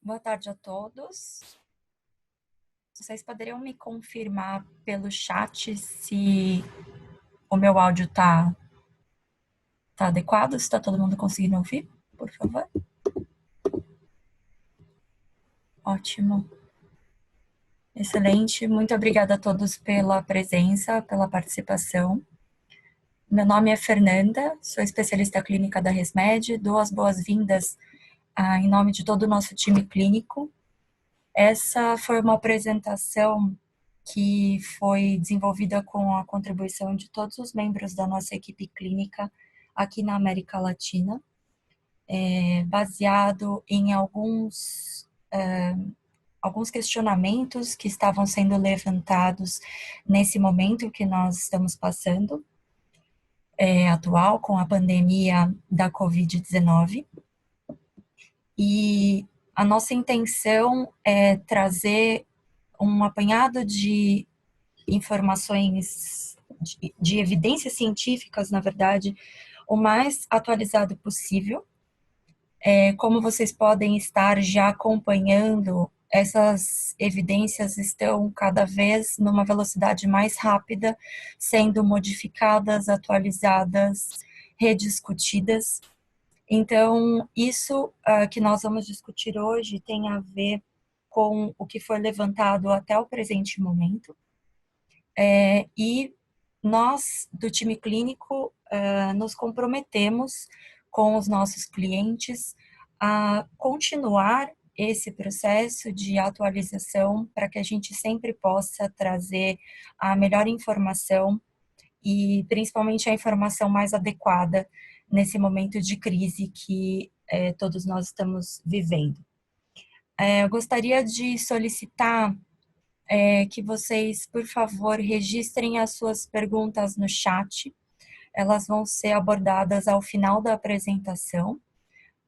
Boa tarde a todos. Vocês poderiam me confirmar pelo chat se o meu áudio está adequado? Se está todo mundo conseguindo ouvir, por favor? Ótimo. Excelente. Muito obrigada a todos pela presença, pela participação. Meu nome é Fernanda, sou especialista clínica da ResMed. Dou as boas-vindas em nome de todo o nosso time clínico. Essa foi uma apresentação que foi desenvolvida com a contribuição de todos os membros da nossa equipe clínica aqui na América Latina, baseado em alguns questionamentos que estavam sendo levantados nesse momento que nós estamos passando, atual, com a pandemia da Covid-19. E a nossa intenção é trazer um apanhado de informações, de evidências científicas, na verdade, o mais atualizado possível. Como vocês podem estar já acompanhando, essas evidências estão cada vez numa velocidade mais rápida, sendo modificadas, atualizadas, rediscutidas. Então, isso que nós vamos discutir hoje tem a ver com o que foi levantado até o presente momento. E nós, do time clínico, nos comprometemos com os nossos clientes a continuar esse processo de atualização para que a gente sempre possa trazer a melhor informação e principalmente a informação mais adequada nesse momento de crise que todos nós estamos vivendo. Eu gostaria de solicitar que vocês, por favor, registrem as suas perguntas no chat. Elas vão ser abordadas ao final da apresentação.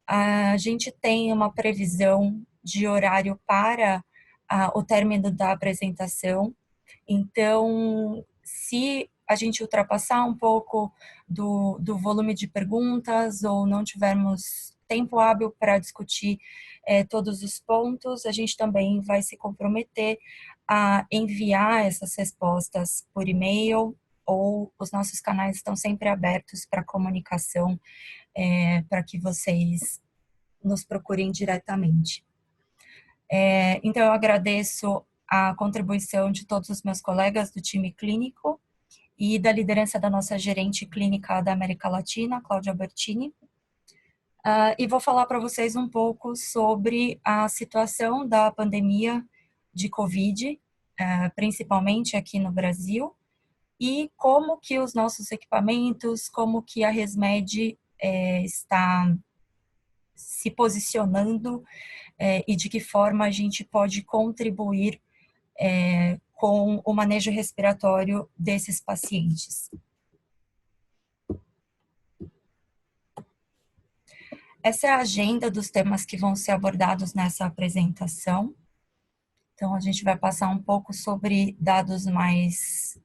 A gente tem uma previsão de horário para o término da apresentação. Então, se a gente ultrapassar um pouco do volume de perguntas ou não tivermos tempo hábil para discutir todos os pontos, a gente também vai se comprometer a enviar essas respostas por e-mail, ou os nossos canais estão sempre abertos para comunicação, para que vocês nos procurem diretamente. Então, eu agradeço a contribuição de todos os meus colegas do time clínico e da liderança da nossa gerente clínica da América Latina, Cláudia Bertini. E vou falar para vocês um pouco sobre a situação da pandemia de Covid, principalmente aqui no Brasil, e como que os nossos equipamentos, como que a ResMed está se posicionando e de que forma a gente pode contribuir com o manejo respiratório desses pacientes. Essa é a agenda dos temas que vão ser abordados nessa apresentação. Então, a gente vai passar um pouco sobre dados mais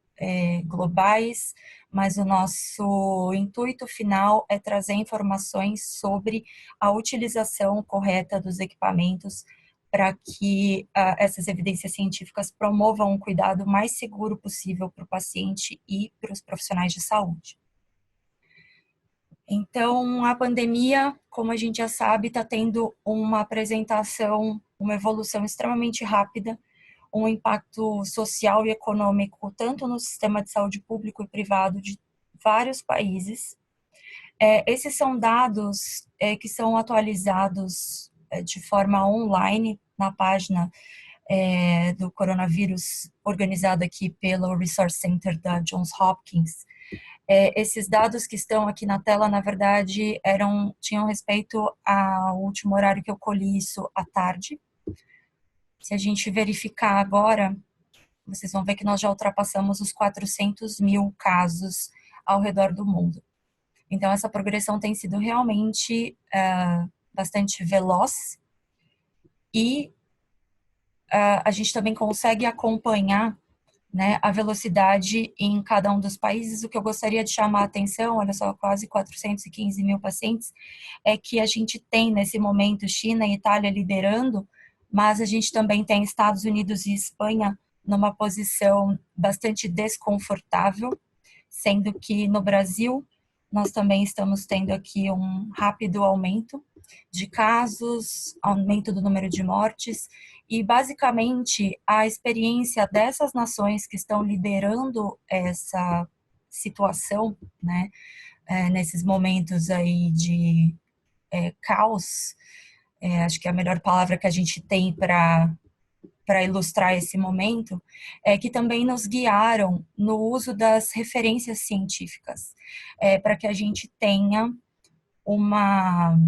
globais, mas o nosso intuito final é trazer informações sobre a utilização correta dos equipamentos para que essas evidências científicas promovam um cuidado mais seguro possível para o paciente e para os profissionais de saúde. Então, a pandemia, como a gente já sabe, está tendo uma apresentação, uma evolução extremamente rápida, um impacto social e econômico, tanto no sistema de saúde público e privado de vários países. Esses são dados que são atualizados de forma online na página do coronavírus, organizada aqui pelo Resource Center da Johns Hopkins. Esses dados que estão aqui na tela, na verdade, tinham respeito ao último horário que eu colhi isso à tarde. Se a gente verificar agora, vocês vão ver que nós já ultrapassamos os 400 mil casos ao redor do mundo. Então, essa progressão tem sido realmente bastante veloz e a gente também consegue acompanhar, né, a velocidade em cada um dos países. O que eu gostaria de chamar a atenção, olha só, quase 415 mil pacientes, é que a gente tem nesse momento China e Itália liderando mas a gente também tem Estados Unidos e Espanha numa posição bastante desconfortável, sendo que no Brasil nós também estamos tendo aqui um rápido aumento de casos, aumento do número de mortes, e basicamente a experiência dessas nações que estão liderando essa situação, né, nesses momentos aí de caos, acho que é a melhor palavra que a gente tem para ilustrar esse momento, é que também nos guiaram no uso das referências científicas, para que a gente tenha uma,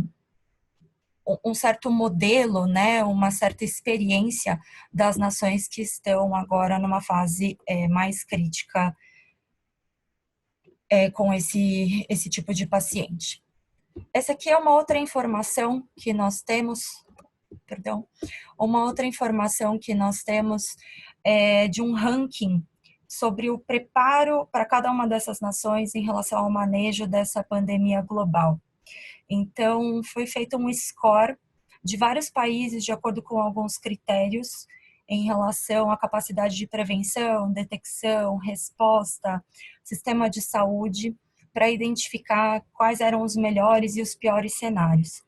um certo modelo, né, uma certa experiência das nações que estão agora numa fase mais crítica com esse tipo de paciente. Essa aqui é uma outra informação que nós temos, perdão, uma outra informação que nós temos de um ranking sobre o preparo para cada uma dessas nações em relação ao manejo dessa pandemia global. Então, foi feito um score de vários países de acordo com alguns critérios em relação à capacidade de prevenção, detecção, resposta, sistema de saúde, para identificar quais eram os melhores e os piores cenários.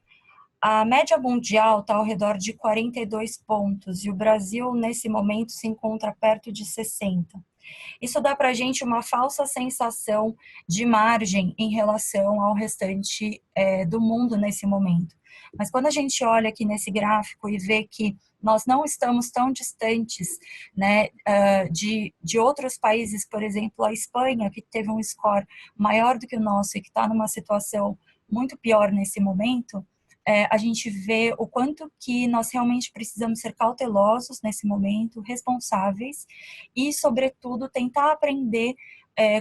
A média mundial está ao redor de 42 pontos e o Brasil, nesse momento, se encontra perto de 60. Isso dá para a gente uma falsa sensação de margem em relação ao restante do mundo nesse momento. Mas quando a gente olha aqui nesse gráfico e vê que nós não estamos tão distantes, né, de outros países, por exemplo, a Espanha, que teve um score maior do que o nosso e que está numa situação muito pior nesse momento, a gente vê o quanto que nós realmente precisamos ser cautelosos nesse momento, responsáveis e, sobretudo, tentar aprender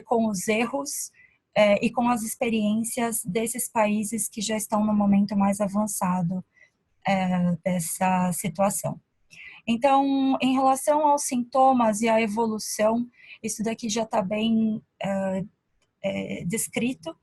com os erros e com as experiências desses países que já estão no momento mais avançado dessa situação. Então, em relação aos sintomas e à evolução, isso daqui já está bem descrito.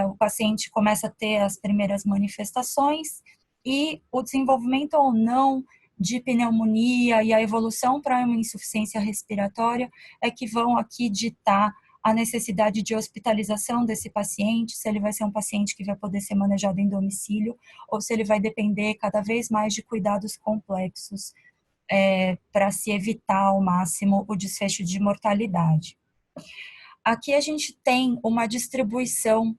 O paciente começa a ter as primeiras manifestações e o desenvolvimento ou não de pneumonia e a evolução para uma insuficiência respiratória é que vão aqui ditar a necessidade de hospitalização desse paciente, se ele vai ser um paciente que vai poder ser manejado em domicílio ou se ele vai depender cada vez mais de cuidados complexos para se evitar ao máximo o desfecho de mortalidade. Aqui a gente tem uma distribuição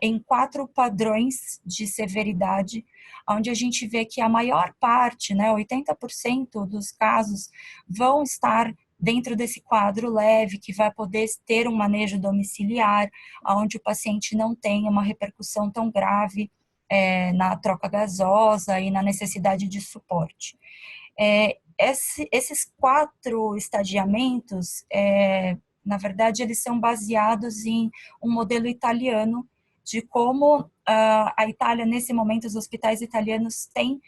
em 4 padrões de severidade, onde a gente vê que a maior parte, né, 80% dos casos, vão estar dentro desse quadro leve, que vai poder ter um manejo domiciliar, onde o paciente não tem uma repercussão tão grave na troca gasosa e na necessidade de suporte. Esses 4 estadiamentos, na verdade, eles são baseados em um modelo italiano de como a Itália, nesse momento, os hospitais italianos têm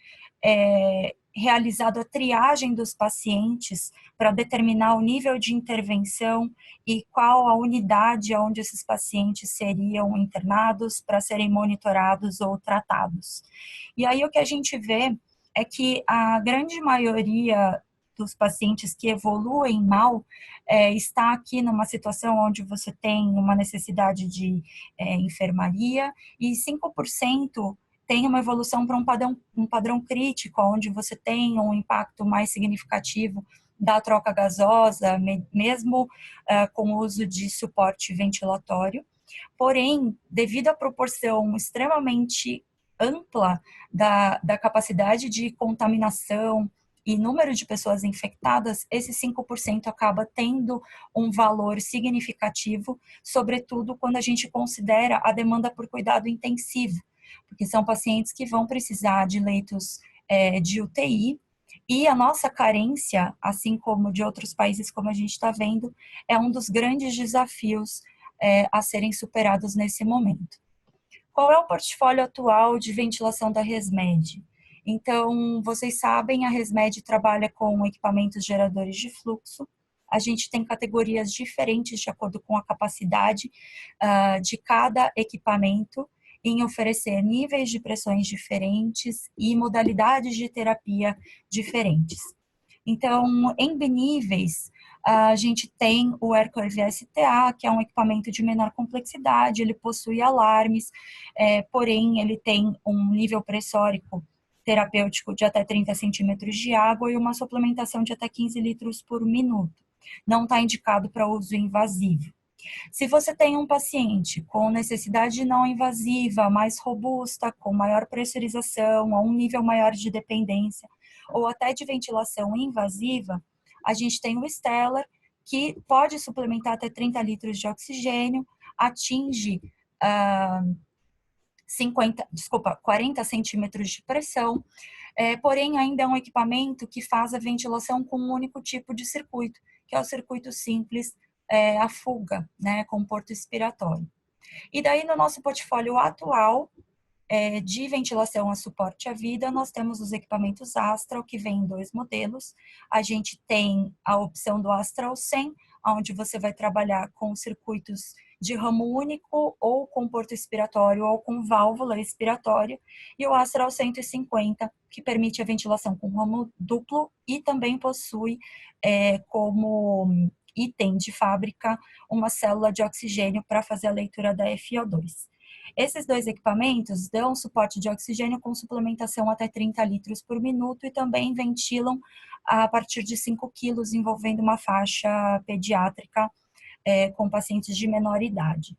realizado a triagem dos pacientes para determinar o nível de intervenção e qual a unidade onde esses pacientes seriam internados para serem monitorados ou tratados. E aí o que a gente vê é que a grande maioria dos pacientes que evoluem mal está aqui numa situação onde você tem uma necessidade de enfermaria e 5% tem uma evolução para um padrão crítico, onde você tem um impacto mais significativo da troca gasosa, mesmo com o uso de suporte ventilatório. Porém, devido à proporção extremamente ampla da capacidade de contaminação e número de pessoas infectadas, esse 5% acaba tendo um valor significativo, sobretudo quando a gente considera a demanda por cuidado intensivo, porque são pacientes que vão precisar de leitos de UTI, e a nossa carência, assim como de outros países, como a gente está vendo, é um dos grandes desafios a serem superados nesse momento. Qual é o portfólio atual de ventilação da ResMed? Então, vocês sabem, a ResMed trabalha com equipamentos geradores de fluxo. A gente tem categorias diferentes de acordo com a capacidade de cada equipamento. em oferecer níveis de pressões diferentes e modalidades de terapia diferentes. Então, em biníveis, a gente tem o Aircurve STA, que é um equipamento de menor complexidade, ele possui alarmes, porém ele tem um nível pressórico terapêutico de até 30 centímetros de água e uma suplementação de até 15 litros por minuto. Não está indicado para uso invasivo. Se você tem um paciente com necessidade não invasiva, mais robusta, com maior pressurização, a um nível maior de dependência, ou até de ventilação invasiva, a gente tem o Stellar, que pode suplementar até 30 litros de oxigênio, atinge 40 centímetros de pressão, porém ainda é um equipamento que faz a ventilação com um único tipo de circuito, que é o circuito simples, a fuga, né, com porto expiratório. E daí no nosso portfólio atual, de ventilação a suporte à vida, nós temos os equipamentos Astral, que vem em 2 modelos. A gente tem a opção do Astral 100, onde você vai trabalhar com circuitos de ramo único, ou com porto expiratório, ou com válvula expiratória, e o Astral 150, que permite a ventilação com ramo duplo e também possui como item de fábrica uma célula de oxigênio para fazer a leitura da FiO2. Esses 2 equipamentos dão suporte de oxigênio com suplementação até 30 litros por minuto e também ventilam a partir de 5 quilos, envolvendo uma faixa pediátrica com pacientes de menor idade.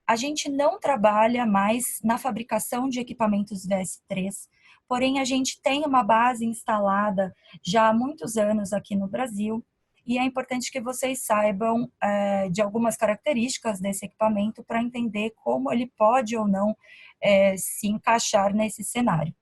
A gente não trabalha mais na fabricação de equipamentos VS3, porém a gente tem uma base instalada já há muitos anos aqui no Brasil, e é importante que vocês saibam de algumas características desse equipamento para entender como ele pode ou não se encaixar nesse cenário.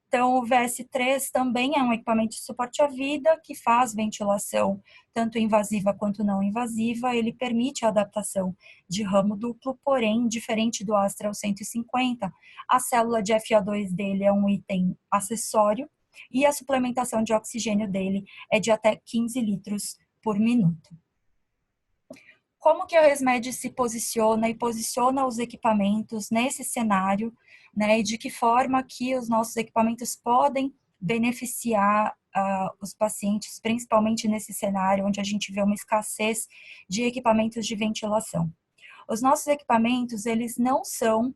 Então, o VS3 também é um equipamento de suporte à vida que faz ventilação tanto invasiva quanto não invasiva. Ele permite a adaptação de ramo duplo, porém, diferente do Astral 150, a célula de FO2 dele é um item acessório e a suplementação de oxigênio dele é de até 15 litros por minuto. Como que a ResMed se posiciona e posiciona os equipamentos nesse cenário, né, e de que forma que os nossos equipamentos podem beneficiar os pacientes, principalmente nesse cenário onde a gente vê uma escassez de equipamentos de ventilação. Os nossos equipamentos, eles não são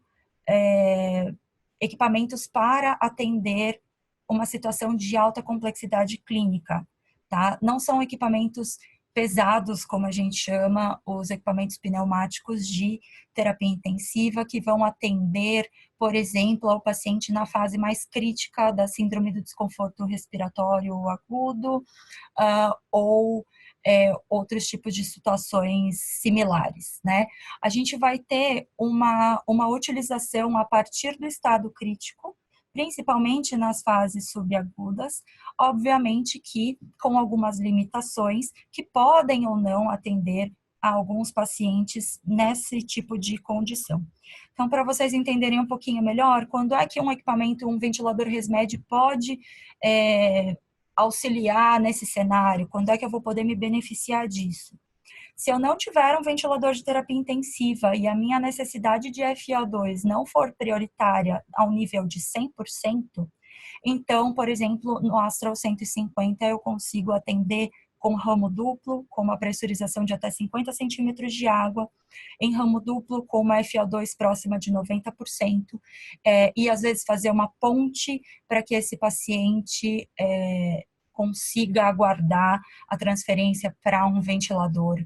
equipamentos para atender uma situação de alta complexidade clínica, tá? Não são equipamentos pesados, como a gente chama, os equipamentos pneumáticos de terapia intensiva, que vão atender, por exemplo, ao paciente na fase mais crítica da síndrome do desconforto respiratório agudo, ou outros tipos de situações similares, né? A gente vai ter uma utilização a partir do estado crítico, principalmente nas fases subagudas, obviamente que com algumas limitações que podem ou não atender a alguns pacientes nesse tipo de condição. Então, para vocês entenderem um pouquinho melhor, quando é que um equipamento, um ventilador ResMed pode auxiliar nesse cenário? Quando é que eu vou poder me beneficiar disso? Se eu não tiver um ventilador de terapia intensiva e a minha necessidade de FiO2 não for prioritária ao nível de 100%, então, por exemplo, no Astral 150 eu consigo atender com ramo duplo, com uma pressurização de até 50 centímetros de água, em ramo duplo com uma FiO2 próxima de 90%, e às vezes fazer uma ponte para que esse paciente consiga aguardar a transferência para um ventilador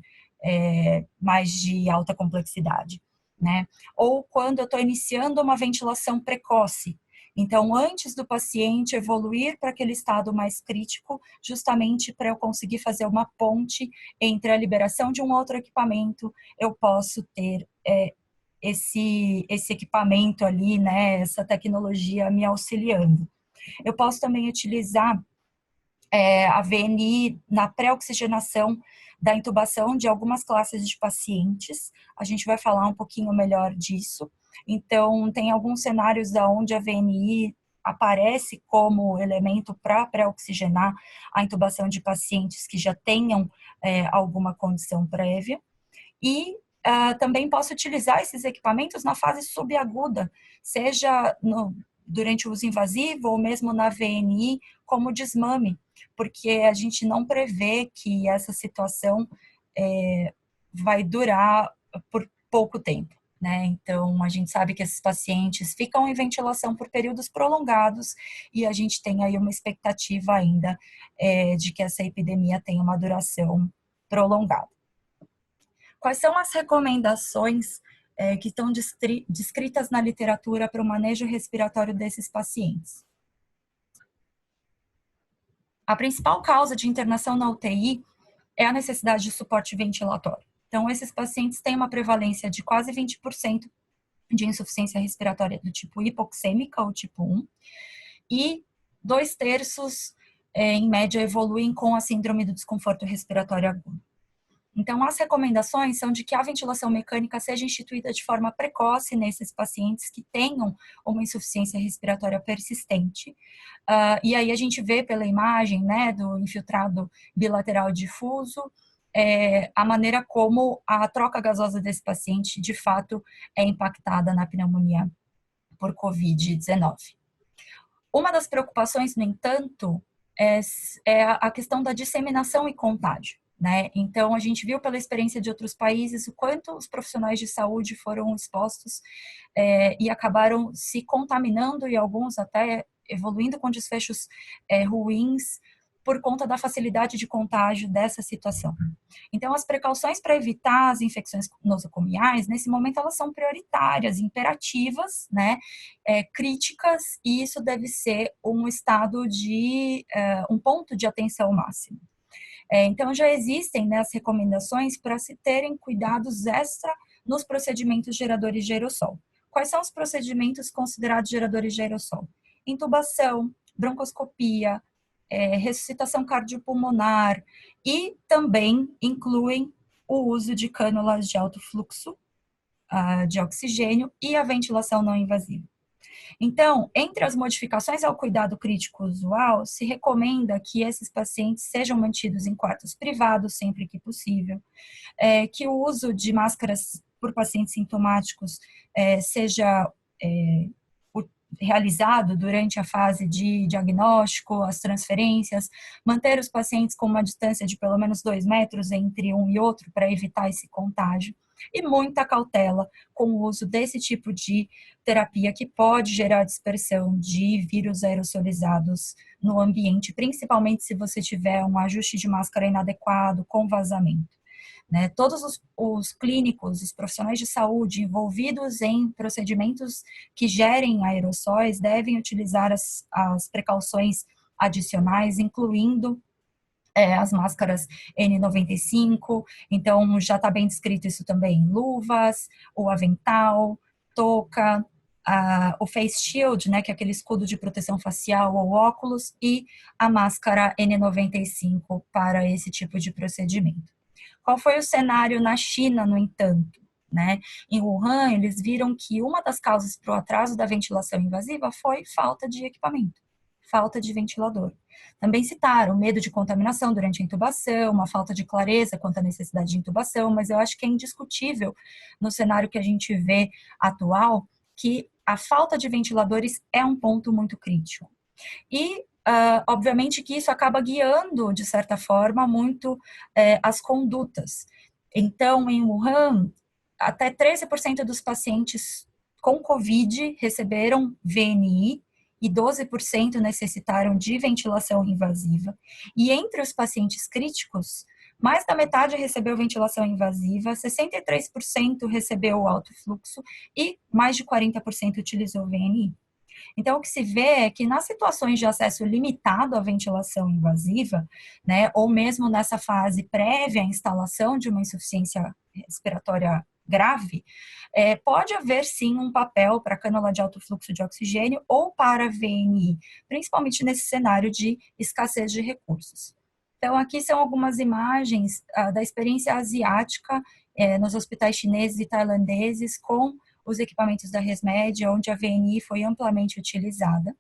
mais de alta complexidade, né? Ou quando eu estou iniciando uma ventilação precoce, então antes do paciente evoluir para aquele estado mais crítico, justamente para eu conseguir fazer uma ponte entre a liberação de um outro equipamento, eu posso ter esse equipamento ali, né? Essa tecnologia me auxiliando. Eu posso também utilizar a VNI na pré-oxigenação da intubação de algumas classes de pacientes. A gente vai falar um pouquinho melhor disso. Então, tem alguns cenários onde a VNI aparece como elemento para pré-oxigenar a intubação de pacientes que já tenham alguma condição prévia. E também posso utilizar esses equipamentos na fase subaguda, seja durante o uso invasivo ou mesmo na VNI, como desmame, porque a gente não prevê que essa situação vai durar por pouco tempo, né? Então, a gente sabe que esses pacientes ficam em ventilação por períodos prolongados e a gente tem aí uma expectativa ainda de que essa epidemia tenha uma duração prolongada. Quais são as recomendações que estão descritas na literatura para o manejo respiratório desses pacientes? A principal causa de internação na UTI é a necessidade de suporte ventilatório. Então, esses pacientes têm uma prevalência de quase 20% de insuficiência respiratória do tipo hipoxêmica ou tipo 1, e 2/3, em média, evoluem com a síndrome do desconforto respiratório agudo. Então, as recomendações são de que a ventilação mecânica seja instituída de forma precoce nesses pacientes que tenham uma insuficiência respiratória persistente. E aí a gente vê pela imagem, né, do infiltrado bilateral difuso, a maneira como a troca gasosa desse paciente, de fato, é impactada na pneumonia por Covid-19. Uma das preocupações, no entanto, é a questão da disseminação e contágio, né? Então, a gente viu pela experiência de outros países o quanto os profissionais de saúde foram expostos e acabaram se contaminando e alguns até evoluindo com desfechos ruins por conta da facilidade de contágio dessa situação. Então, as precauções para evitar as infecções nosocomiais, nesse momento, elas são prioritárias, imperativas, né, críticas, e isso deve ser um estado de, um ponto de atenção máximo. Então, já existem, né, as recomendações para se terem cuidados extra nos procedimentos geradores de aerossol. Quais são os procedimentos considerados geradores de aerossol? Intubação, broncoscopia, ressuscitação cardiopulmonar, e também incluem o uso de cânulas de alto fluxo de oxigênio e a ventilação não invasiva. Então, entre as modificações ao cuidado crítico usual, se recomenda que esses pacientes sejam mantidos em quartos privados sempre que possível, que o uso de máscaras por pacientes sintomáticos seja realizado durante a fase de diagnóstico, as transferências, manter os pacientes com uma distância de pelo menos 2 metros entre um e outro para evitar esse contágio, e muita cautela com o uso desse tipo de terapia que pode gerar dispersão de vírus aerosolizados no ambiente, principalmente se você tiver um ajuste de máscara inadequado, com vazamento. Né? Todos os clínicos, os profissionais de saúde envolvidos em procedimentos que gerem aerossóis devem utilizar as precauções adicionais, incluindo as máscaras N95, então já está bem descrito isso também, luvas, o avental, touca, o face shield, né, que é aquele escudo de proteção facial ou óculos, e a máscara N95 para esse tipo de procedimento. Qual foi o cenário na China, no entanto? Né? Em Wuhan, eles viram que uma das causas para o atraso da ventilação invasiva foi falta de equipamento, falta de ventilador. Também citaram medo de contaminação durante a intubação, uma falta de clareza quanto à necessidade de intubação, mas eu acho que é indiscutível no cenário que a gente vê atual que a falta de ventiladores é um ponto muito crítico. E obviamente que isso acaba guiando, de certa forma, muito as condutas. Então, em Wuhan, até 13% dos pacientes com Covid receberam VNI e 12% necessitaram de ventilação invasiva. E entre os pacientes críticos, mais da metade recebeu ventilação invasiva, 63% recebeu alto fluxo e mais de 40% utilizou VNI. Então, o que se vê é que nas situações de acesso limitado à ventilação invasiva, né, ou mesmo nessa fase prévia à instalação de uma insuficiência respiratória grave, pode haver sim um papel para a cânula de alto fluxo de oxigênio ou para a VNI, principalmente nesse cenário de escassez de recursos. Então, aqui são algumas imagens da experiência asiática nos hospitais chineses e tailandeses com os equipamentos da ResMed, onde a VNI foi amplamente utilizada.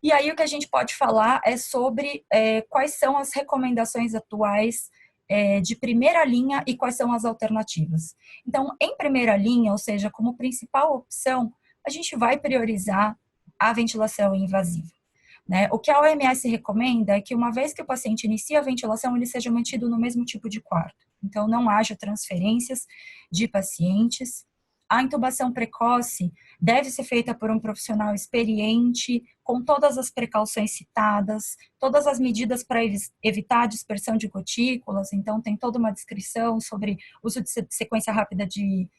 E aí o que a gente pode falar é sobre quais são as recomendações atuais de primeira linha e quais são as alternativas. Então, em primeira linha, ou seja, como principal opção, a gente vai priorizar a ventilação invasiva. Né? O que a OMS recomenda é que, uma vez que o paciente inicia a ventilação, ele seja mantido no mesmo tipo de quarto. Então, não haja transferências de pacientes. A intubação precoce deve ser feita por um profissional experiente, com todas as precauções citadas, todas as medidas para evitar a dispersão de gotículas. Então, tem toda uma descrição sobre uso de sequência rápida de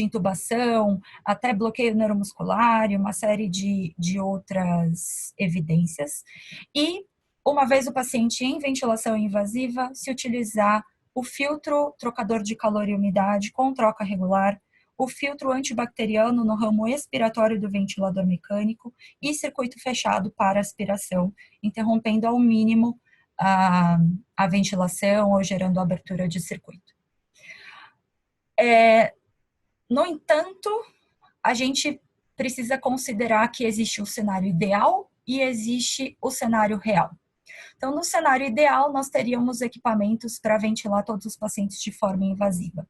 intubação, até bloqueio neuromuscular e uma série de outras evidências. E, uma vez o paciente em ventilação invasiva, se utilizar o filtro trocador de calor e umidade com troca regular, o filtro antibacteriano no ramo expiratório do ventilador mecânico e circuito fechado para aspiração, interrompendo ao mínimo a ventilação ou gerando abertura de circuito. No entanto, a gente precisa considerar que existe o cenário ideal e existe o cenário real. Então, no cenário ideal, nós teríamos equipamentos para ventilar todos os pacientes de forma invasiva.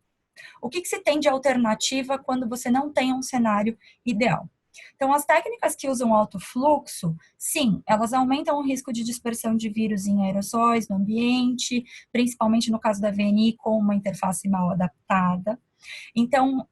O que se tem de alternativa quando você não tem um cenário ideal? Então, as técnicas que usam alto fluxo, sim, elas aumentam o risco de dispersão de vírus em aerossóis no ambiente, principalmente no caso da VNI, com uma interface mal adaptada. Então,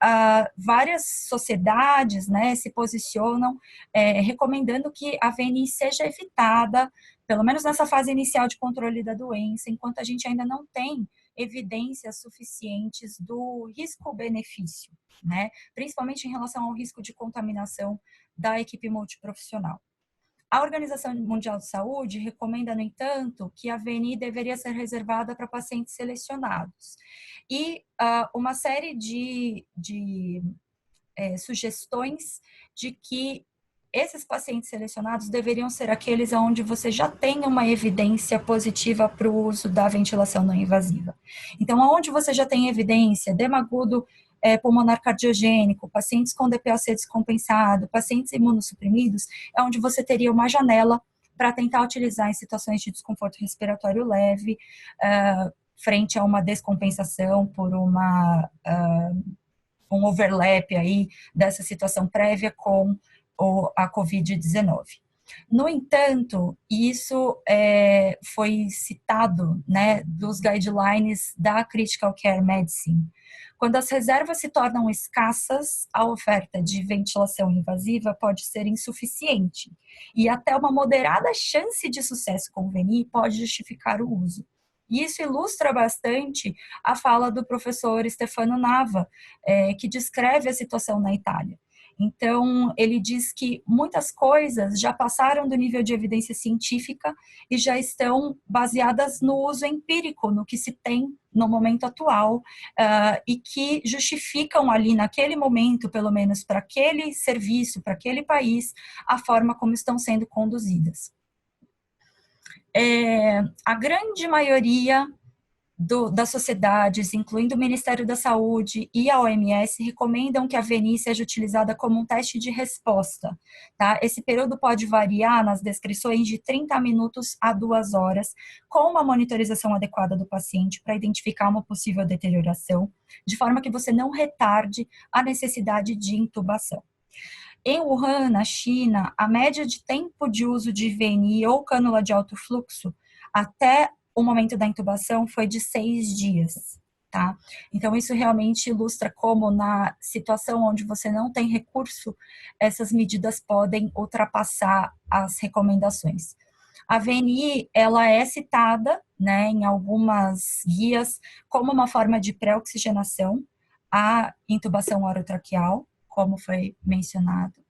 várias sociedades, né, se posicionam recomendando que a VNI seja evitada, pelo menos nessa fase inicial de controle da doença, enquanto a gente ainda não tem evidências suficientes do risco-benefício, né, principalmente em relação ao risco de contaminação da equipe multiprofissional. A Organização Mundial de Saúde recomenda, no entanto, que a VNI deveria ser reservada para pacientes selecionados. E uma série de sugestões de que esses pacientes selecionados deveriam ser aqueles onde você já tem uma evidência positiva para o uso da ventilação não invasiva. Então, onde você já tem evidência, edema agudo pulmonar cardiogênico, pacientes com DPOC descompensado, pacientes imunossuprimidos, é onde você teria uma janela para tentar utilizar em situações de desconforto respiratório leve, frente a uma descompensação por um overlap aí dessa situação prévia com a Covid-19. No entanto, isso foi citado, né, dos guidelines da Critical Care Medicine. Quando as reservas se tornam escassas, a oferta de ventilação invasiva pode ser insuficiente e até uma moderada chance de sucesso com o VNI pode justificar o uso. E isso ilustra bastante a fala do professor Stefano Nava, que descreve a situação na Itália. Então, ele diz que muitas coisas já passaram do nível de evidência científica e já estão baseadas no uso empírico, no que se tem no momento atual, e que justificam ali, naquele momento, pelo menos para aquele serviço, para aquele país, a forma como estão sendo conduzidas. A grande maioria das sociedades, incluindo o Ministério da Saúde e a OMS, recomendam que a VNI seja utilizada como um teste de resposta. Tá? Esse período pode variar nas descrições de 30 minutos a 2 horas, com uma monitorização adequada do paciente para identificar uma possível deterioração, de forma que você não retarde a necessidade de intubação. Em Wuhan, na China, a média de tempo de uso de VNI ou cânula de alto fluxo até o momento da intubação foi de 6 dias, tá? Então, isso realmente ilustra como, na situação onde você não tem recurso, essas medidas podem ultrapassar as recomendações. A VNI, ela é citada, né, em algumas guias como uma forma de pré-oxigenação à intubação orotraqueal, como foi mencionado.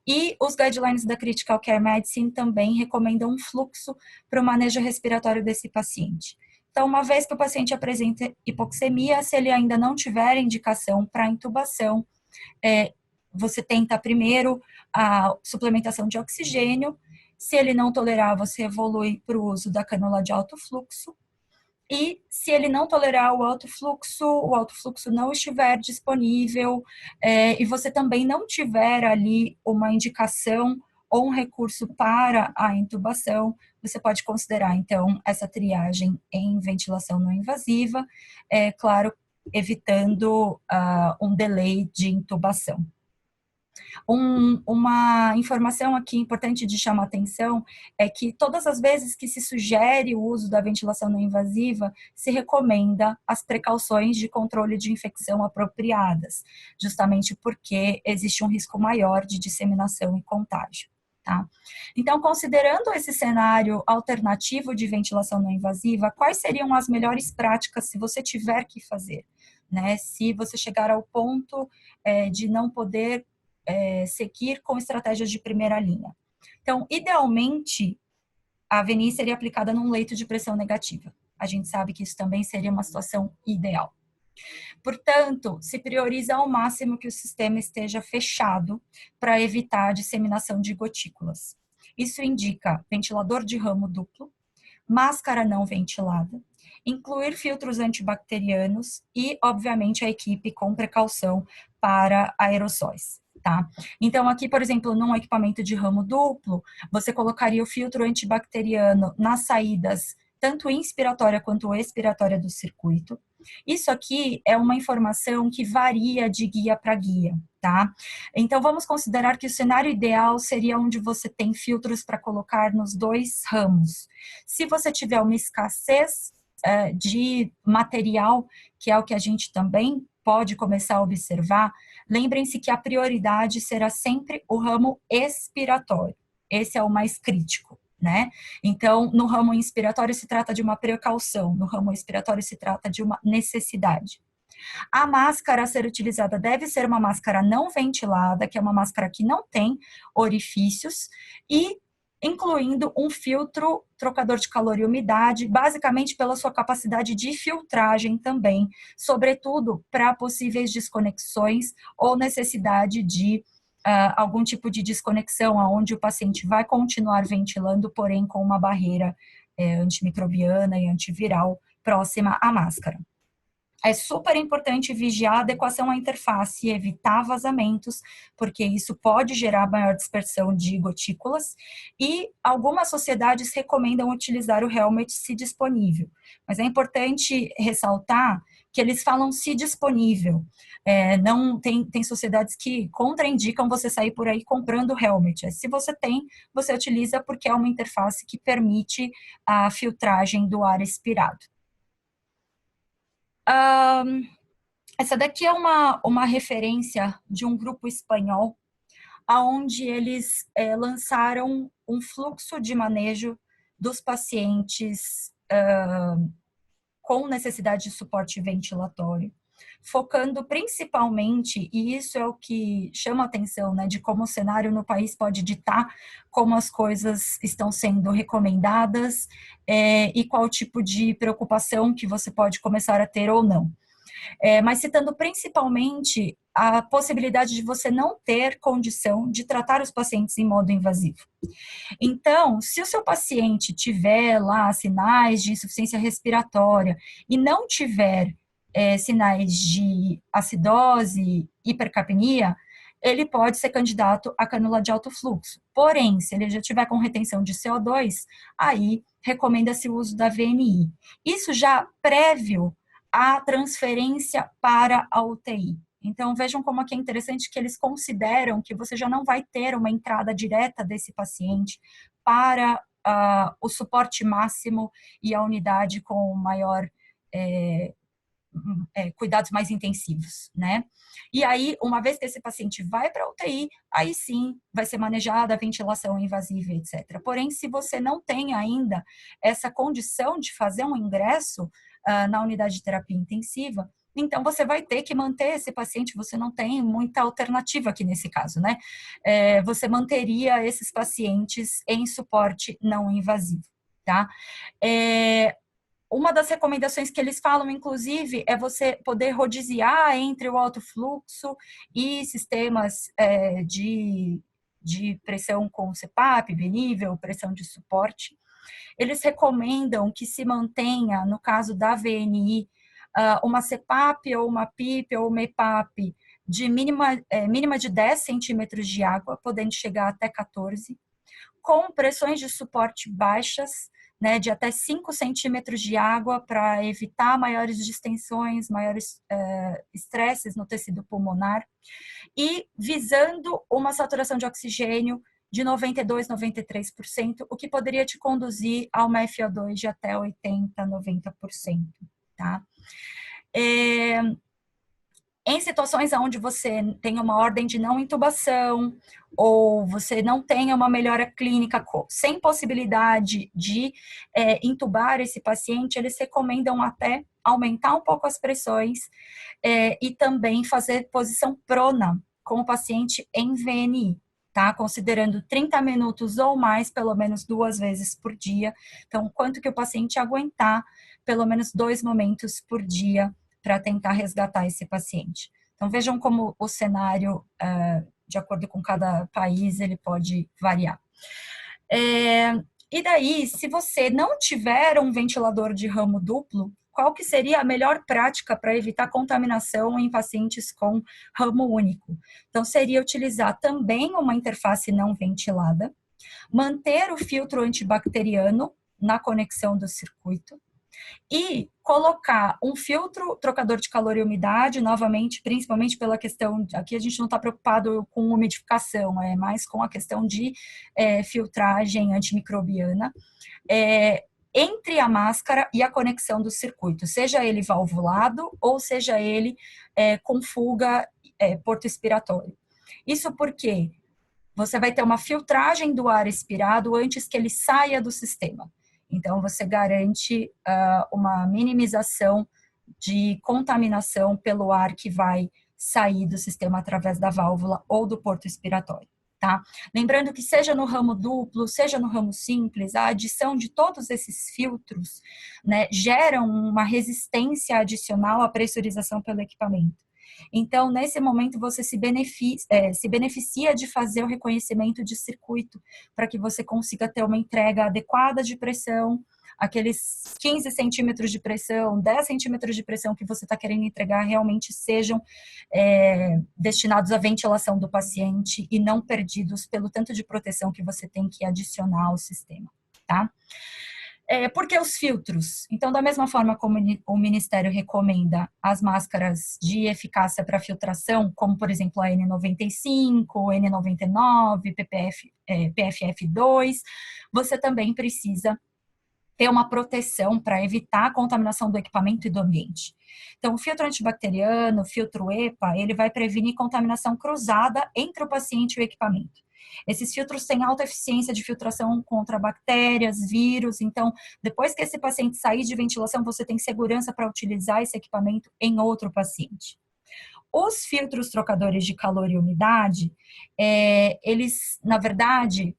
E os guidelines da Critical Care Medicine também recomendam um fluxo para o manejo respiratório desse paciente. Então, uma vez que o paciente apresenta hipoxemia, se ele ainda não tiver indicação para intubação, você tenta primeiro a suplementação de oxigênio. Se ele não tolerar, você evolui para o uso da cânula de alto fluxo. E se ele não tolerar o alto fluxo não estiver disponível, e você também não tiver ali uma indicação ou um recurso para a intubação, você pode considerar, então, essa triagem em ventilação não invasiva, claro, evitando um delay de intubação. Uma informação aqui importante de chamar atenção é que todas as vezes que se sugere o uso da ventilação não invasiva, se recomenda as precauções de controle de infecção apropriadas, justamente porque existe um risco maior de disseminação e contágio. Tá? Então, considerando esse cenário alternativo de ventilação não invasiva, quais seriam as melhores práticas se você tiver que fazer? Né? Se você chegar ao ponto de não poder seguir com estratégias de primeira linha. Então, idealmente, a VNI seria aplicada num leito de pressão negativa. A gente sabe que isso também seria uma situação ideal. Portanto, se prioriza ao máximo que o sistema esteja fechado para evitar a disseminação de gotículas. Isso indica ventilador de ramo duplo, máscara não ventilada, incluir filtros antibacterianos e, obviamente, a equipe com precaução para aerossóis. Tá? Então, aqui, por exemplo, num equipamento de ramo duplo, você colocaria o filtro antibacteriano nas saídas, tanto inspiratória quanto expiratória do circuito. Isso aqui é uma informação que varia de guia para guia, tá? Então, vamos considerar que o cenário ideal seria onde você tem filtros para colocar nos dois ramos. Se você tiver uma escassez de material, que é o que a gente também pode começar a observar, lembrem-se que a prioridade será sempre o ramo expiratório. Esse é o mais crítico, né? Então, no ramo inspiratório se trata de uma precaução, no ramo expiratório se trata de uma necessidade. A máscara a ser utilizada deve ser uma máscara não ventilada, que é uma máscara que não tem orifícios, e incluindo um filtro trocador de calor e umidade, basicamente pela sua capacidade de filtragem também, sobretudo para possíveis desconexões ou necessidade de algum tipo de desconexão, onde o paciente vai continuar ventilando, porém com uma barreira antimicrobiana e antiviral próxima à máscara. É super importante vigiar a adequação à interface e evitar vazamentos, porque isso pode gerar maior dispersão de gotículas, e algumas sociedades recomendam utilizar o helmet se disponível. Mas é importante ressaltar que eles falam se disponível. Não tem sociedades que contraindicam você sair por aí comprando helmet. Se você tem, você utiliza porque é uma interface que permite a filtragem do ar expirado. Essa daqui é uma referência de um grupo espanhol, onde eles lançaram um fluxo de manejo dos pacientes com necessidade de suporte ventilatório, focando principalmente, e isso é o que chama a atenção, né, de como o cenário no país pode ditar como as coisas estão sendo recomendadas e qual tipo de preocupação que você pode começar a ter ou não. Mas citando principalmente a possibilidade de você não ter condição de tratar os pacientes em modo invasivo. Então, se o seu paciente tiver lá sinais de insuficiência respiratória e não tiver sinais de acidose, hipercapnia, ele pode ser candidato a cânula de alto fluxo. Porém, se ele já tiver com retenção de CO2, aí recomenda-se o uso da VNI. Isso já prévio à transferência para a UTI. Então, vejam como aqui é interessante que eles consideram que você já não vai ter uma entrada direta desse paciente para o suporte máximo e a unidade com maior cuidados mais intensivos, né? E aí, uma vez que esse paciente vai para a UTI, aí sim vai ser manejada a ventilação invasiva, etc. Porém, se você não tem ainda essa condição de fazer um ingresso na unidade de terapia intensiva, então você vai ter que manter esse paciente, você não tem muita alternativa aqui nesse caso, né? Você manteria esses pacientes em suporte não invasivo, tá? Uma das recomendações que eles falam, inclusive, é você poder rodiziar entre o alto fluxo e sistemas de pressão com CPAP, binível, pressão de suporte. Eles recomendam que se mantenha, no caso da VNI, uma CPAP ou uma PIP ou uma EPAP mínima de 10 centímetros de água, podendo chegar até 14, com pressões de suporte baixas, né, de até 5 centímetros de água para evitar maiores distensões, maiores estresses no tecido pulmonar, e visando uma saturação de oxigênio de 92, 93%, o que poderia te conduzir a uma FO2 de até 80, 90%, tá? Em situações onde você tem uma ordem de não intubação, ou você não tem uma melhora clínica sem possibilidade de intubar esse paciente, eles recomendam até aumentar um pouco as pressões e também fazer posição prona com o paciente em VNI, tá? Considerando 30 minutos ou mais, pelo menos 2 vezes por dia. Então, quanto que o paciente aguentar, pelo menos 2 momentos por dia, para tentar resgatar esse paciente. Então, vejam como o cenário, de acordo com cada país, ele pode variar. E daí, se você não tiver um ventilador de ramo duplo, qual que seria a melhor prática para evitar contaminação em pacientes com ramo único? Então, seria utilizar também uma interface não ventilada, manter o filtro antibacteriano na conexão do circuito, e colocar um filtro trocador de calor e umidade, novamente, principalmente pela questão, aqui a gente não está preocupado com umidificação, é mais com a questão de filtragem antimicrobiana, entre a máscara e a conexão do circuito, seja ele valvulado ou seja ele com fuga porto expiratório. Isso porque você vai ter uma filtragem do ar expirado antes que ele saia do sistema. Então, você garante uma minimização de contaminação pelo ar que vai sair do sistema através da válvula ou do porto expiratório, tá? Lembrando que seja no ramo duplo, seja no ramo simples, a adição de todos esses filtros, né, geram uma resistência adicional à pressurização pelo equipamento. Então, nesse momento, você se beneficia de fazer o reconhecimento de circuito para que você consiga ter uma entrega adequada de pressão, aqueles 15 centímetros de pressão, 10 centímetros de pressão que você está querendo entregar realmente sejam destinados à ventilação do paciente e não perdidos pelo tanto de proteção que você tem que adicionar ao sistema, tá? Por que os filtros? Então, da mesma forma como o Ministério recomenda as máscaras de eficácia para filtração, como, por exemplo, a N95, N99, PFF2, você também precisa ter uma proteção para evitar a contaminação do equipamento e do ambiente. Então, o filtro antibacteriano, o filtro EPA, ele vai prevenir contaminação cruzada entre o paciente e o equipamento. Esses filtros têm alta eficiência de filtração contra bactérias, vírus, então, depois que esse paciente sair de ventilação, você tem segurança para utilizar esse equipamento em outro paciente. Os filtros trocadores de calor e umidade, eles, na verdade,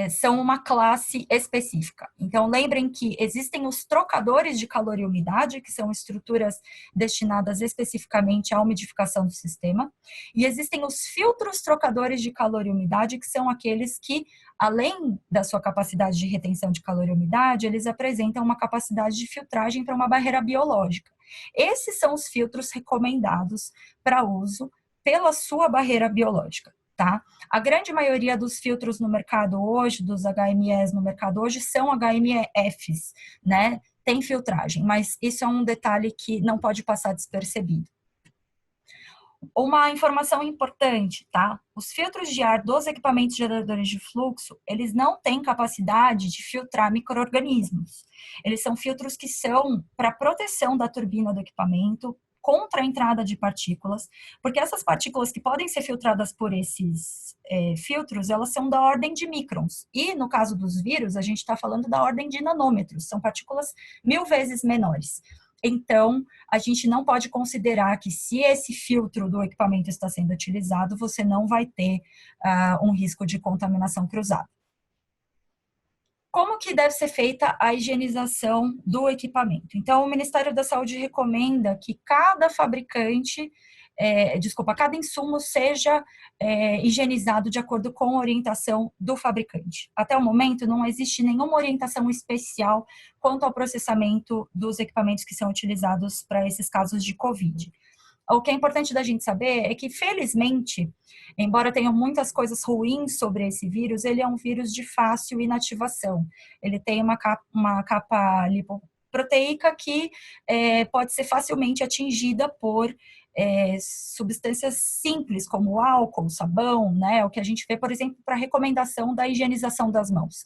são uma classe específica. Então, lembrem que existem os trocadores de calor e umidade, que são estruturas destinadas especificamente à umidificação do sistema, e existem os filtros trocadores de calor e umidade, que são aqueles que, além da sua capacidade de retenção de calor e umidade, eles apresentam uma capacidade de filtragem para uma barreira biológica. Esses são os filtros recomendados para uso pela sua barreira biológica. Tá? A grande maioria dos filtros no mercado hoje, dos HMEs no mercado hoje, são HMEFs, né? Tem filtragem, mas isso é um detalhe que não pode passar despercebido. Uma informação importante, tá? Os filtros de ar dos equipamentos geradores de fluxo, eles não têm capacidade de filtrar micro-organismos. Eles são filtros que são para proteção da turbina do equipamento, contra a entrada de partículas, porque essas partículas que podem ser filtradas por esses filtros, elas são da ordem de microns. E no caso dos vírus, a gente está falando da ordem de nanômetros, são partículas 1000 vezes menores. Então, a gente não pode considerar que se esse filtro do equipamento está sendo utilizado, você não vai ter um risco de contaminação cruzada. Como que deve ser feita a higienização do equipamento? Então, o Ministério da Saúde recomenda que cada fabricante, cada insumo seja higienizado de acordo com a orientação do fabricante. Até o momento, não existe nenhuma orientação especial quanto ao processamento dos equipamentos que são utilizados para esses casos de COVID. o que é importante da gente saber é que, felizmente, embora tenham muitas coisas ruins sobre esse vírus, ele é um vírus de fácil inativação. Ele tem uma capa lipoproteica que pode ser facilmente atingida por substâncias simples, como álcool, sabão, né? O que a gente vê, por exemplo, para recomendação da higienização das mãos.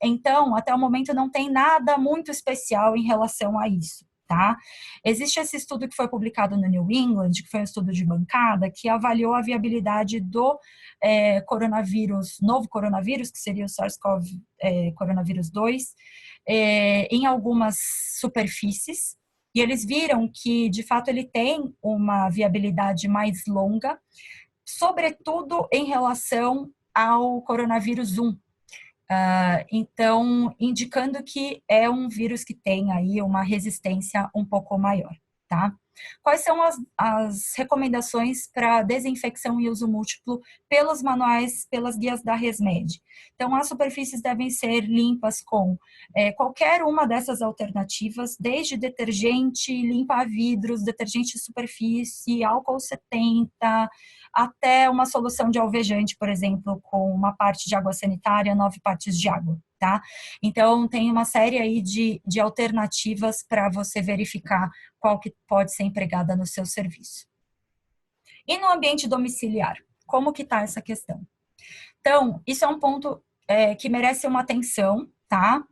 Então, até o momento, não tem nada muito especial em relação a isso. Tá? Existe esse estudo que foi publicado no New England, que foi um estudo de bancada, que avaliou a viabilidade do coronavírus, novo coronavírus, que seria o SARS-CoV coronavírus 2, em algumas superfícies, e eles viram que, de fato, ele tem uma viabilidade mais longa, sobretudo em relação ao coronavírus 1, então, indicando que é um vírus que tem aí uma resistência um pouco maior, tá? Quais são as recomendações para desinfecção e uso múltiplo pelos manuais, pelas guias da RESMED? Então, as superfícies devem ser limpas com qualquer uma dessas alternativas, desde detergente, limpa-vidros, detergente de superfície, álcool 70, até uma solução de alvejante, por exemplo, com uma parte de água sanitária, 9 partes de água, tá? Então, tem uma série aí de alternativas para você verificar qual que pode ser empregada no seu serviço. E no ambiente domiciliar, como que está essa questão? Então, isso é um ponto que merece uma atenção, tá?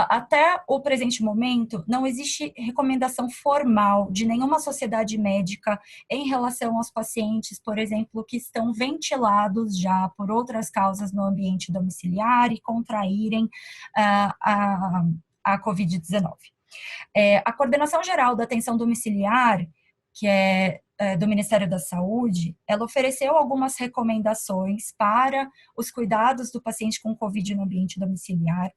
Até o presente momento, não existe recomendação formal de nenhuma sociedade médica em relação aos pacientes, por exemplo, que estão ventilados já por outras causas no ambiente domiciliar e contraírem a Covid-19. A Coordenação Geral da Atenção Domiciliar, que é do Ministério da Saúde, ela ofereceu algumas recomendações para os cuidados do paciente com Covid no ambiente domiciliar,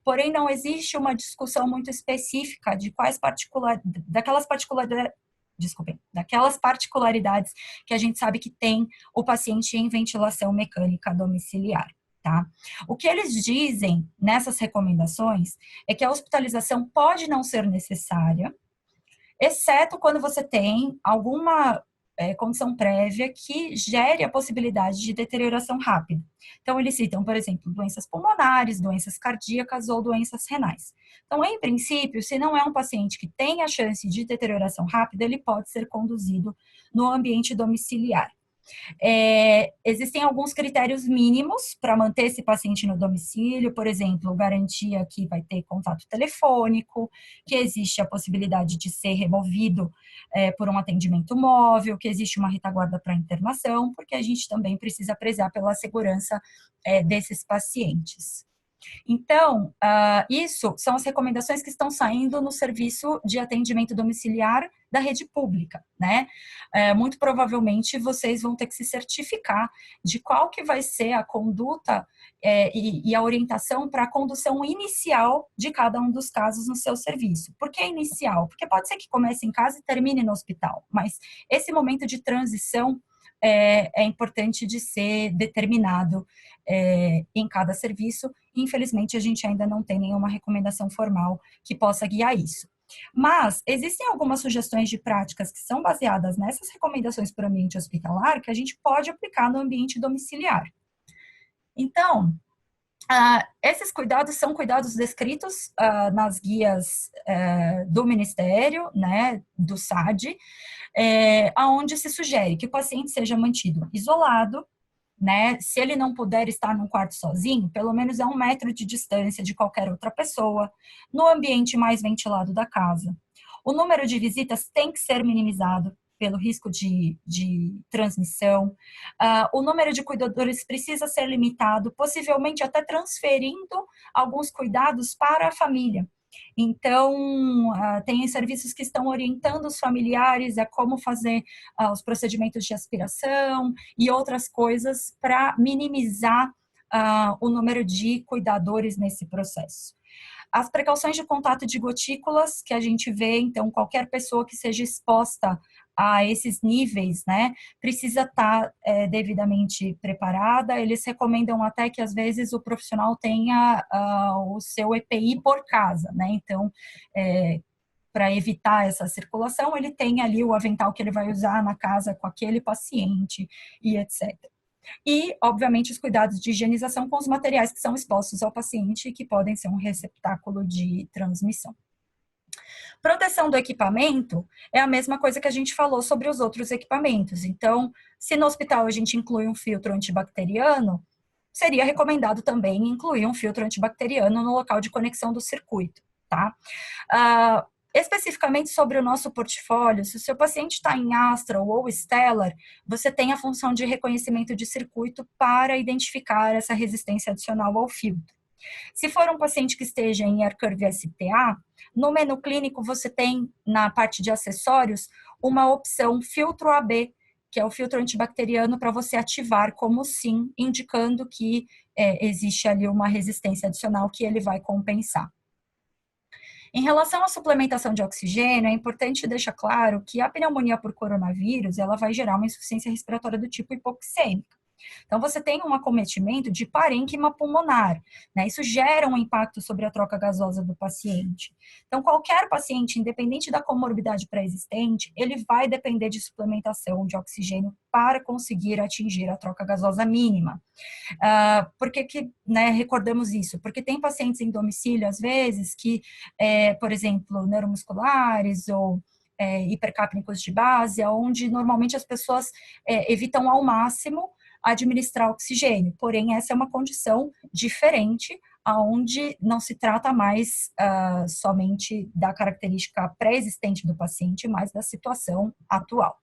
porém não existe uma discussão muito específica de daquelas particularidades que a gente sabe que tem o paciente em ventilação mecânica domiciliar. Tá? O que eles dizem nessas recomendações é que a hospitalização pode não ser necessária, exceto quando você tem alguma condição prévia que gere a possibilidade de deterioração rápida. Então, eles citam, por exemplo, doenças pulmonares, doenças cardíacas ou doenças renais. Então, em princípio, se não é um paciente que tem a chance de deterioração rápida, ele pode ser conduzido no ambiente domiciliar. Existem alguns critérios mínimos para manter esse paciente no domicílio, por exemplo, garantia que vai ter contato telefônico, que existe a possibilidade de ser removido por um atendimento móvel, que existe uma retaguarda para internação, porque a gente também precisa prezar pela segurança desses pacientes. Então, isso são as recomendações que estão saindo no serviço de atendimento domiciliar da rede pública, né? Muito provavelmente vocês vão ter que se certificar de qual que vai ser a conduta e a orientação para a condução inicial de cada um dos casos no seu serviço. Por que inicial? Porque pode ser que comece em casa e termine no hospital, mas esse momento de transição é importante de ser determinado em cada serviço. Infelizmente, a gente ainda não tem nenhuma recomendação formal que possa guiar isso. Mas existem algumas sugestões de práticas que são baseadas nessas recomendações para o ambiente hospitalar que a gente pode aplicar no ambiente domiciliar. Então, esses cuidados são cuidados descritos nas guias do Ministério, né, do SAD, onde se sugere que o paciente seja mantido isolado, né? Se ele não puder estar num quarto sozinho, pelo menos a 1 metro de distância de qualquer outra pessoa, no ambiente mais ventilado da casa. O número de visitas tem que ser minimizado pelo risco de transmissão. O número de cuidadores precisa ser limitado, possivelmente até transferindo alguns cuidados para a família. Então, tem serviços que estão orientando os familiares a como fazer os procedimentos de aspiração e outras coisas para minimizar o número de cuidadores nesse processo. As precauções de contato de gotículas que a gente vê, então, qualquer pessoa que seja exposta a esses níveis, né, precisa estar devidamente preparada. Eles recomendam até que, às vezes, o profissional tenha o seu EPI por casa, né, então, para evitar essa circulação, ele tem ali o avental que ele vai usar na casa com aquele paciente e etc. E, obviamente, os cuidados de higienização com os materiais que são expostos ao paciente, que podem ser um receptáculo de transmissão. Proteção do equipamento é a mesma coisa que a gente falou sobre os outros equipamentos. Então, se no hospital a gente inclui um filtro antibacteriano, seria recomendado também incluir um filtro antibacteriano no local de conexão do circuito, tá? Especificamente sobre o nosso portfólio, se o seu paciente está em Astral ou Stellar, você tem a função de reconhecimento de circuito para identificar essa resistência adicional ao filtro. Se for um paciente que esteja em AirCurve STA, no menu clínico você tem, na parte de acessórios, uma opção filtro AB, que é o filtro antibacteriano, para você ativar como sim, indicando que existe ali uma resistência adicional que ele vai compensar. Em relação à suplementação de oxigênio, é importante deixar claro que a pneumonia por coronavírus, ela vai gerar uma insuficiência respiratória do tipo hipoxêmica. Então, você tem um acometimento de parênquima pulmonar, né? Isso gera um impacto sobre a troca gasosa do paciente. Então, qualquer paciente, independente da comorbidade pré-existente, ele vai depender de suplementação de oxigênio para conseguir atingir a troca gasosa mínima. Por que, né, recordamos isso? Porque tem pacientes em domicílio, às vezes, que, por exemplo, neuromusculares ou hipercapnicos de base, onde normalmente as pessoas evitam ao máximo administrar oxigênio. Porém, essa é uma condição diferente, onde não se trata mais somente da característica pré-existente do paciente, mas da situação atual.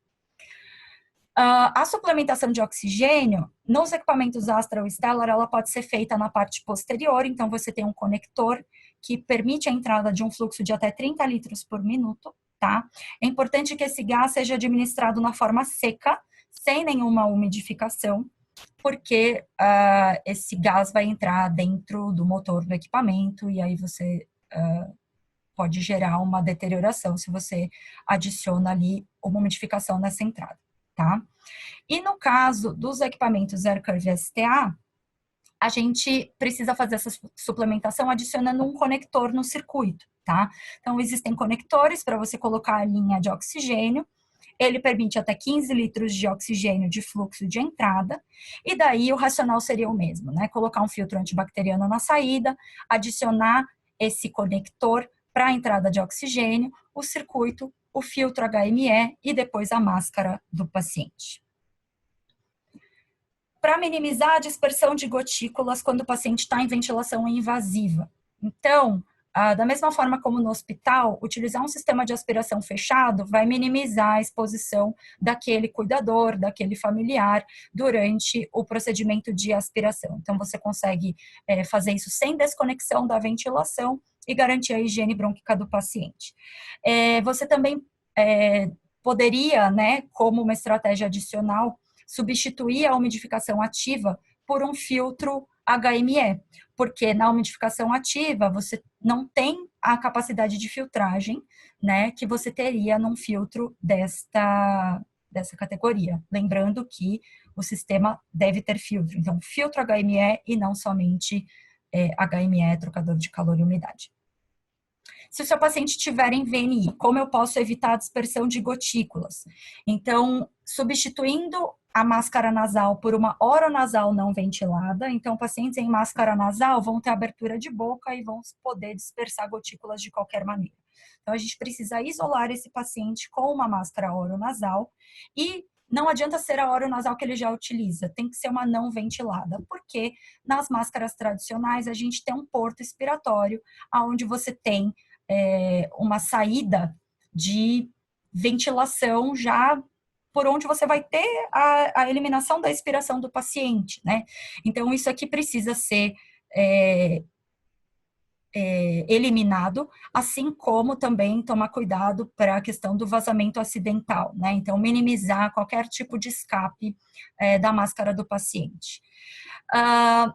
A suplementação de oxigênio, nos equipamentos Astra ou Stellar, ela pode ser feita na parte posterior, então você tem um conector que permite a entrada de um fluxo de até 30 litros por minuto, tá? É importante que esse gás seja administrado na forma seca, sem nenhuma umidificação, porque esse gás vai entrar dentro do motor do equipamento e aí você pode gerar uma deterioração se você adiciona ali uma umidificação nessa entrada, tá? E no caso dos equipamentos AirCurve STA, a gente precisa fazer essa suplementação adicionando um conector no circuito, tá? Então, existem conectores para você colocar a linha de oxigênio, ele permite até 15 litros de oxigênio de fluxo de entrada, e daí o racional seria o mesmo, né? Colocar um filtro antibacteriano na saída, adicionar esse conector para a entrada de oxigênio, o circuito, o filtro HME e depois a máscara do paciente. Para minimizar a dispersão de gotículas quando o paciente está em ventilação invasiva. Então, da mesma forma como no hospital, utilizar um sistema de aspiração fechado vai minimizar a exposição daquele cuidador, daquele familiar, durante o procedimento de aspiração. Então, você consegue fazer isso sem desconexão da ventilação e garantir a higiene brônquica do paciente. Você também poderia, né, como uma estratégia adicional, substituir a umidificação ativa por um filtro HME, porque na umidificação ativa você não tem a capacidade de filtragem, né, que você teria num filtro dessa categoria. Lembrando que o sistema deve ter filtro, então filtro HME e não somente HME, trocador de calor e umidade. Se o seu paciente tiver em VNI, como eu posso evitar a dispersão de gotículas? Então, substituindo a máscara nasal por uma oronasal não ventilada, então pacientes em máscara nasal vão ter abertura de boca e vão poder dispersar gotículas de qualquer maneira. Então, a gente precisa isolar esse paciente com uma máscara oronasal e não adianta ser a oronasal que ele já utiliza, tem que ser uma não ventilada, porque nas máscaras tradicionais a gente tem um porto expiratório, onde você tem uma saída de ventilação já por onde você vai ter a eliminação da expiração do paciente, né? Então, isso aqui precisa ser eliminado, assim como também tomar cuidado para a questão do vazamento acidental, né? Então, minimizar qualquer tipo de escape da máscara do paciente.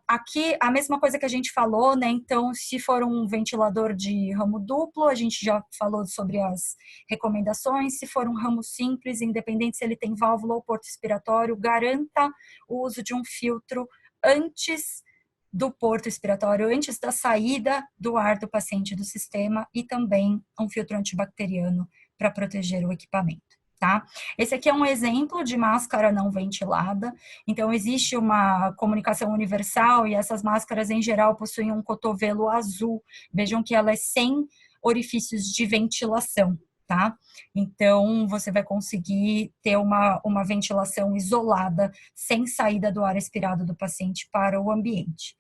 Aqui, a mesma coisa que a gente falou, né? Então, se for um ventilador de ramo duplo, a gente já falou sobre as recomendações. Se for um ramo simples, independente se ele tem válvula ou porto expiratório, garanta o uso de um filtro antes do porto expiratório antes da saída do ar do paciente do sistema e também um filtro antibacteriano para proteger o equipamento. Tá? Esse aqui é um exemplo de máscara não ventilada, então existe uma comunicação universal e essas máscaras em geral possuem um cotovelo azul, vejam que ela é sem orifícios de ventilação, tá? Então você vai conseguir ter uma ventilação isolada, sem saída do ar expirado do paciente para o ambiente.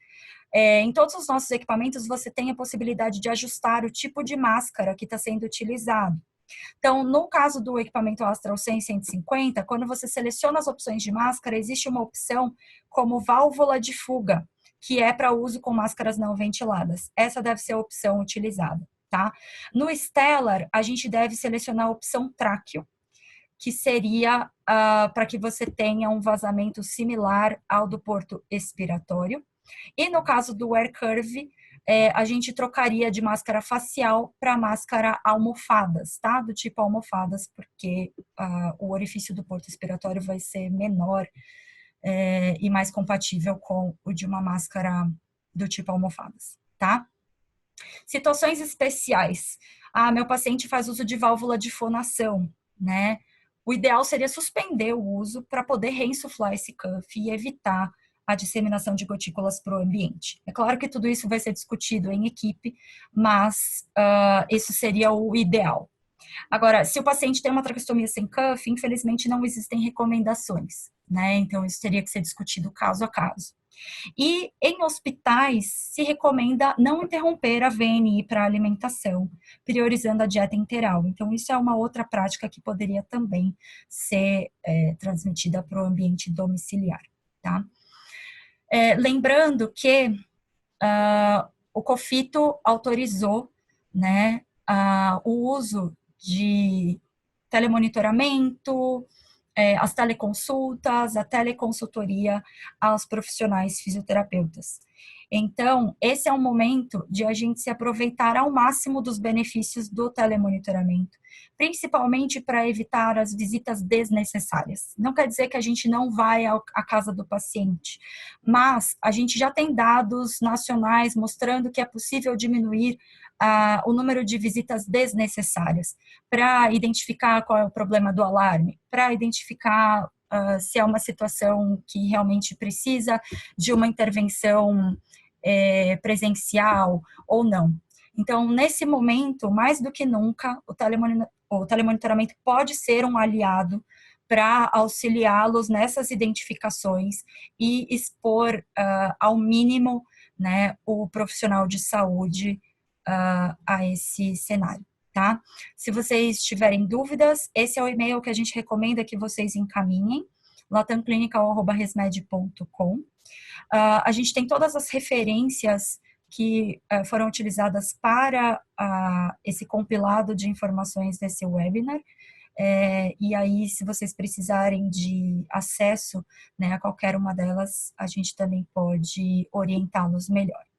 Em todos os nossos equipamentos você tem a possibilidade de ajustar o tipo de máscara que está sendo utilizado. Então, no caso do equipamento Astral 100 e 150, quando você seleciona as opções de máscara, existe uma opção como válvula de fuga, que é para uso com máscaras não ventiladas. Essa deve ser a opção utilizada, tá? No Stellar, a gente deve selecionar a opção tráqueo, que seria para que você tenha um vazamento similar ao do porto expiratório. E no caso do Air Curve, a gente trocaria de máscara facial para máscara almofadas, tá? Do tipo almofadas, porque o orifício do porto expiratório vai ser menor e mais compatível com o de uma máscara do tipo almofadas, tá? Situações especiais. Meu paciente faz uso de válvula de fonação, né? O ideal seria suspender o uso para poder reinsuflar esse cuff e evitar a disseminação de gotículas para o ambiente. É claro que tudo isso vai ser discutido em equipe, mas isso seria o ideal. Agora, se o paciente tem uma traqueostomia sem cuff, infelizmente não existem recomendações, né? Então, isso teria que ser discutido caso a caso. E em hospitais, se recomenda não interromper a VNI para alimentação, priorizando a dieta enteral. Então, isso é uma outra prática que poderia também ser transmitida para o ambiente domiciliar, tá? Lembrando que o COFITO autorizou, né, o uso de telemonitoramento, as teleconsultas, a teleconsultoria aos profissionais fisioterapeutas. Então, esse é um momento de a gente se aproveitar ao máximo dos benefícios do telemonitoramento, principalmente para evitar as visitas desnecessárias. Não quer dizer que a gente não vai à casa do paciente, mas a gente já tem dados nacionais mostrando que é possível diminuir o número de visitas desnecessárias para identificar qual é o problema do alarme, para identificar se é uma situação que realmente precisa de uma intervenção presencial ou não. Então, nesse momento, mais do que nunca, o telemonitoramento pode ser um aliado para auxiliá-los nessas identificações e expor ao mínimo, né, o profissional de saúde a esse cenário, tá? Se vocês tiverem dúvidas, esse é o e-mail que a gente recomenda que vocês encaminhem, latamclinical@resmed.com. A gente tem todas as referências que foram utilizadas para esse compilado de informações desse webinar. E aí, se vocês precisarem de acesso, né, a qualquer uma delas, a gente também pode orientá-los melhor.